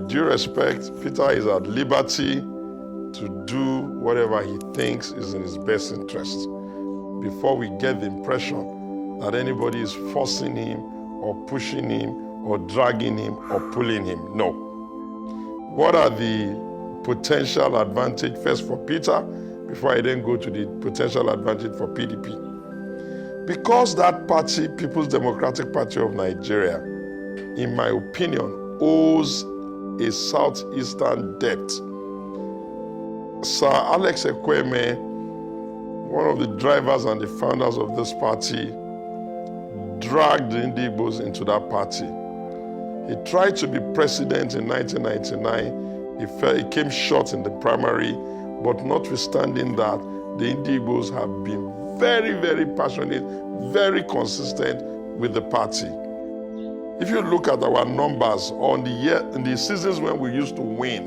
with due respect, Peter is at liberty to do whatever he thinks is in his best interest before we get the impression that anybody is forcing him or pushing him or dragging him or pulling him. No. What are the potential advantage first for Peter before I then go to the potential advantage for PDP? Because that party, People's Democratic Party of Nigeria, in my opinion, owes a southeastern debt. Sir Alex Ekweme, one of the drivers and the founders of this party, dragged the Indigbos into that party. He tried to be president in 1999. He came short in the primary, but notwithstanding that, the Indigbos have been very, very passionate, very consistent with the party. If you look at our numbers in the seasons when we used to win,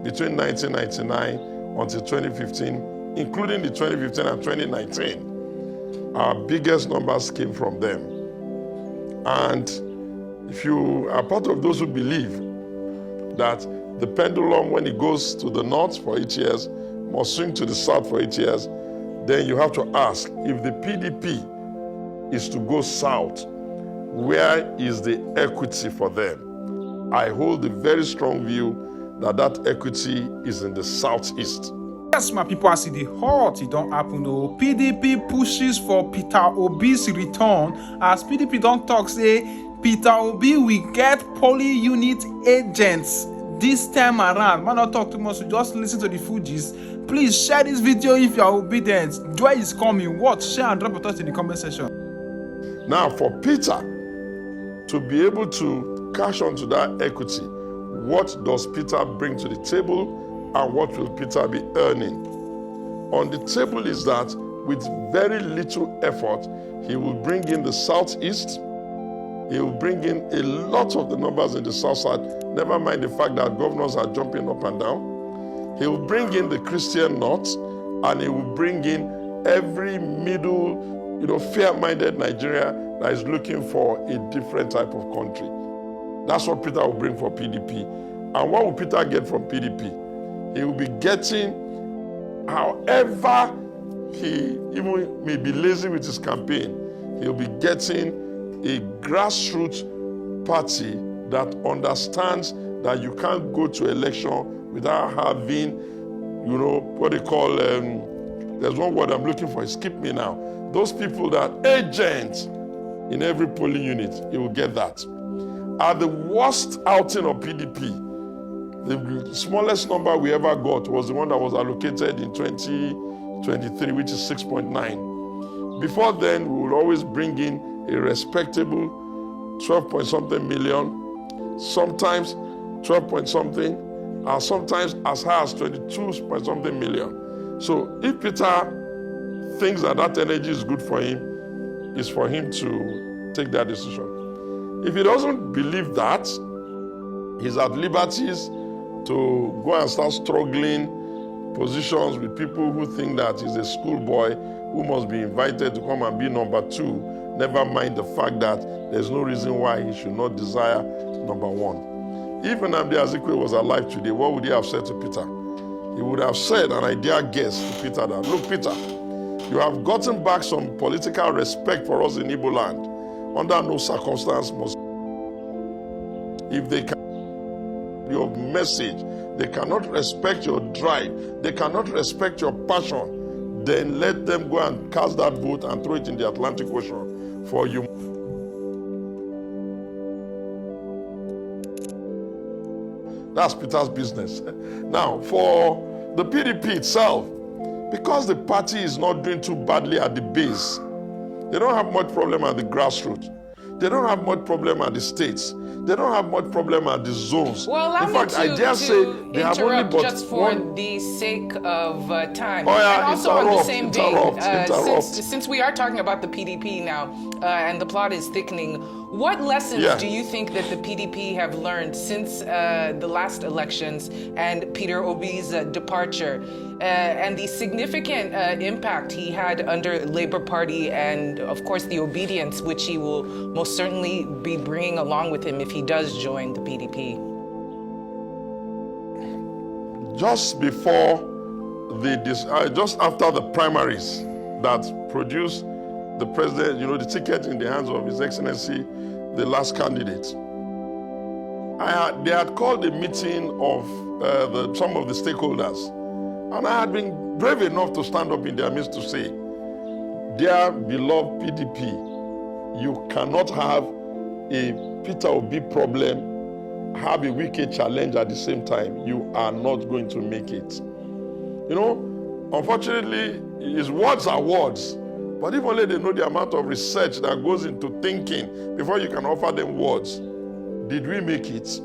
between 1999 until 2015, including the 2015 and 2019, our biggest numbers came from them. And if you are part of those who believe that the pendulum, when it goes to the north for 8 years, must swing to the south for 8 years, then you have to ask, if the PDP is to go south, where is the equity for them? I hold a very strong view that that equity is in the southeast. Yes, my people, as the hot, it don't happen though. PDP pushes for Peter Obi's return, as PDP don't talk say Peter Obi will get poly unit agents this time around. Man, not talk too much, so just listen to the Fujis. Please share this video if you are obedient. Joy is coming. Watch, share, and drop a thought in the comment section. Now, for Peter to be able to cash onto that equity, what does Peter bring to the table and what will Peter be earning? On the table is that with very little effort, he will bring in the southeast. He will bring in a lot of the numbers in the south side, never mind the fact that governors are jumping up and down. He will bring in the Christian north, and he will bring in every middle, fair-minded Nigeria that is looking for a different type of country. That's what Peter will bring for PDP. And what will Peter get from PDP? He will be getting, however he even may be lazy with his campaign, he'll be getting a grassroots party that understands that you can't go to election without having, what they call, there's one word I'm looking for, skip me now. Those people that agents in every polling unit, he will get that. At the worst outing of PDP, the smallest number we ever got was the one that was allocated in 2023, which is 6.9. Before then, we would always bring in a respectable 12-point-something million, sometimes 12-point-something, and sometimes as high as 22-point-something million. So if Peter thinks that that energy is good for him, it's for him to take that decision. If he doesn't believe that, he's at liberties to go and start struggling positions with people who think that he's a schoolboy who must be invited to come and be number 2, never mind the fact that there's no reason why he should not desire number 1. If Nnamdi Azikiwe was alive today, what would he have said to Peter? He would have said, and I dare guess to Peter, that, look, Peter, you have gotten back some political respect for us in Igbo land. Under no circumstance must, if they can, your message, they cannot respect your drive, they cannot respect your passion, then let them go and cast that vote and throw it in the Atlantic Ocean for you. That's Peter's business. Now, for the PDP itself, because the party is not doing too badly at the base, they don't have much problem at the grassroots. They don't have much problem at the states. They don't have much problem at the zones. Well, in fact, I dare say they have only but just for the sake of time. Oh, yeah, and also on the same vein, interrupt. Since we are talking about the PDP now, and the plot is thickening, what lessons do you think that the PDP have learned since the last elections and Peter Obi's departure, and the significant impact he had under Labour Party, and of course the obedience which he will most certainly be bringing along with him if he does join the PDP? just before just after the primaries that produced the president, the ticket in the hands of His Excellency, the last candidate, they had called a meeting of some of the stakeholders, and I had been brave enough to stand up in their midst to say, dear beloved PDP, you cannot have a Peter Obi problem, have a wicked challenge at the same time. You are not going to make it. Unfortunately, his words are words, but if only they know the amount of research that goes into thinking before you can offer them words. Did we make it?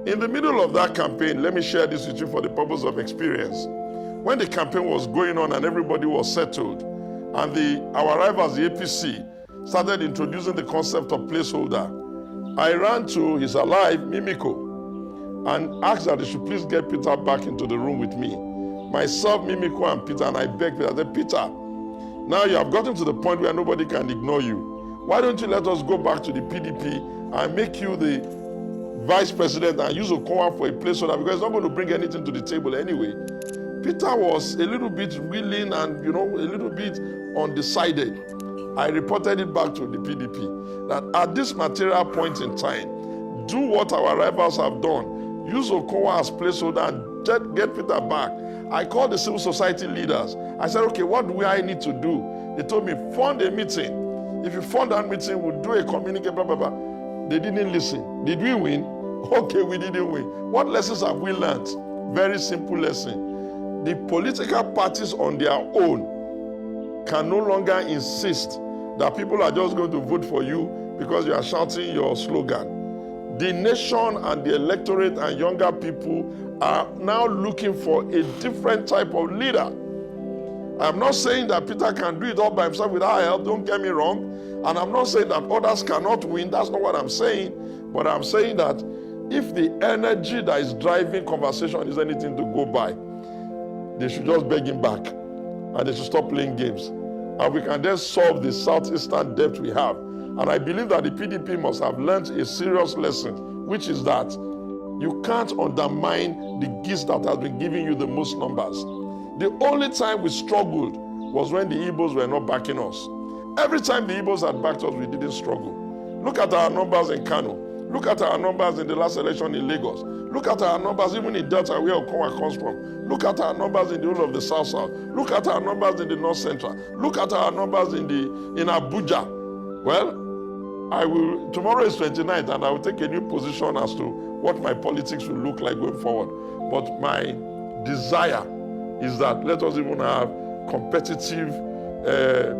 In the middle of that campaign, let me share this with you for the purpose of experience. When the campaign was going on and everybody was settled, and our rivals, the APC, started introducing the concept of placeholder, I ran to his ally, Mimiko, and asked that they should please get Peter back into the room with me. Myself, Mimiko, and Peter, and I begged Peter, I said, Peter, now you have gotten to the point where nobody can ignore you. Why don't you let us go back to the PDP and make you the vice president and use Okowa for a placeholder, because it's not going to bring anything to the table anyway. Peter was a little bit willing and, a little bit undecided. I reported it back to the PDP that at this material point in time, do what our rivals have done. Use Okowa as placeholder and get Peter back. I called the civil society leaders. I said, okay, what do I need to do? They told me, fund a meeting. If you fund that meeting, we'll do a communique, blah, blah, blah. They didn't listen. Did we win? Okay, we didn't win. What lessons have we learned? Very simple lesson. The political parties on their own can no longer insist that people are just going to vote for you because you are shouting your slogan. The nation and the electorate and younger people are now looking for a different type of leader. I'm not saying that Peter can do it all by himself without help, don't get me wrong. And I'm not saying that others cannot win, that's not what I'm saying. But I'm saying that if the energy that is driving conversation is anything to go by, they should just beg him back and they should stop playing games. And we can then solve the southeastern debt we have. And I believe that the PDP must have learned a serious lesson, which is that you can't undermine the gist that has been giving you the most numbers. The only time we struggled was when the Igbos were not backing us. Every time the Igbos had backed us, we didn't struggle. Look at our numbers in Kano. Look at our numbers in the last election in Lagos. Look at our numbers even in Delta, where Okowa comes from. Look at our numbers in the whole of the South-South. Look at our numbers in the North Central. Look at our numbers in Abuja. Well, tomorrow is 29th, and I will take a new position as to what my politics will look like going forward. But my desire is that let us even have competitive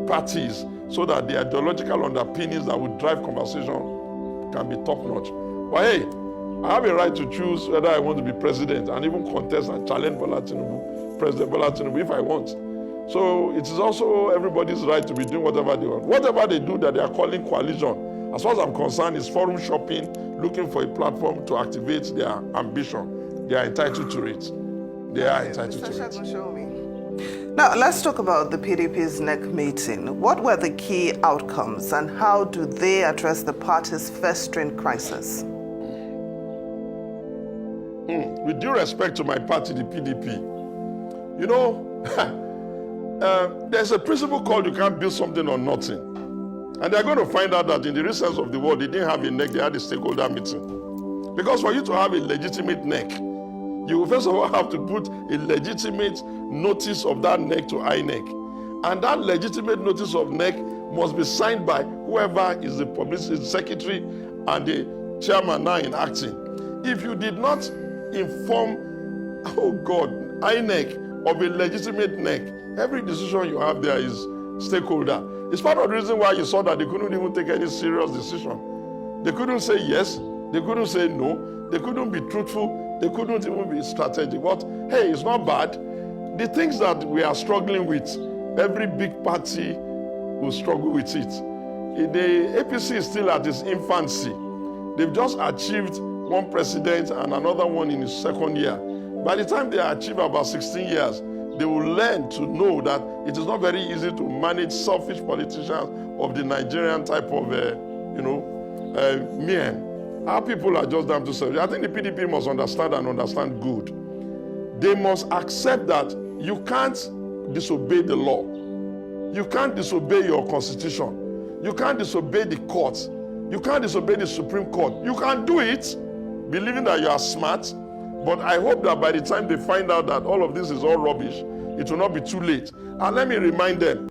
parties so that the ideological underpinnings that would drive conversation can be top-notch. But hey, I have a right to choose whether I want to be president and even contest and challenge President Bola Tinubu if I want. So it is also everybody's right to be doing whatever they want. Whatever they do that they are calling coalition, as far as I'm concerned, is forum shopping, looking for a platform to activate their ambition. They are entitled to it. They are entitled to it. Segun Sowunmi. Now, let's talk about the PDP's NEC meeting. What were the key outcomes and how do they address the party's festering crisis? With due respect to my party, the PDP, there's a principle called you can't build something on nothing. And they're going to find out that in the recent of the world, they didn't have a NEC, they had a stakeholder meeting. Because for you to have a legitimate NEC, you will first of all have to put a legitimate notice of that NEC to INEC. And that legitimate notice of NEC must be signed by whoever is the publicity secretary and the chairman now in acting. If you did not inform, INEC of a legitimate NEC, every decision you have there is stakeholder. It's part of the reason why you saw that they couldn't even take any serious decision. They couldn't say yes, they couldn't say no, they couldn't be truthful, they couldn't even be strategic. But hey, it's not bad. The things that we are struggling with, every big party will struggle with it. The APC is still at its infancy. They've just achieved one president and another one in his second year. By the time they achieve about 16 years, they will learn to know that it is not very easy to manage selfish politicians of the Nigerian type of, meme. Our people are just damn too selfish. I think the PDP must understand and understand good They must accept that you can't disobey the law. You can't disobey your constitution. You can't disobey the courts. You can't disobey the Supreme Court. You can do it, believing that you are smart, but I hope that by the time they find out that all of this is all rubbish, it will not be too late. And let me remind them,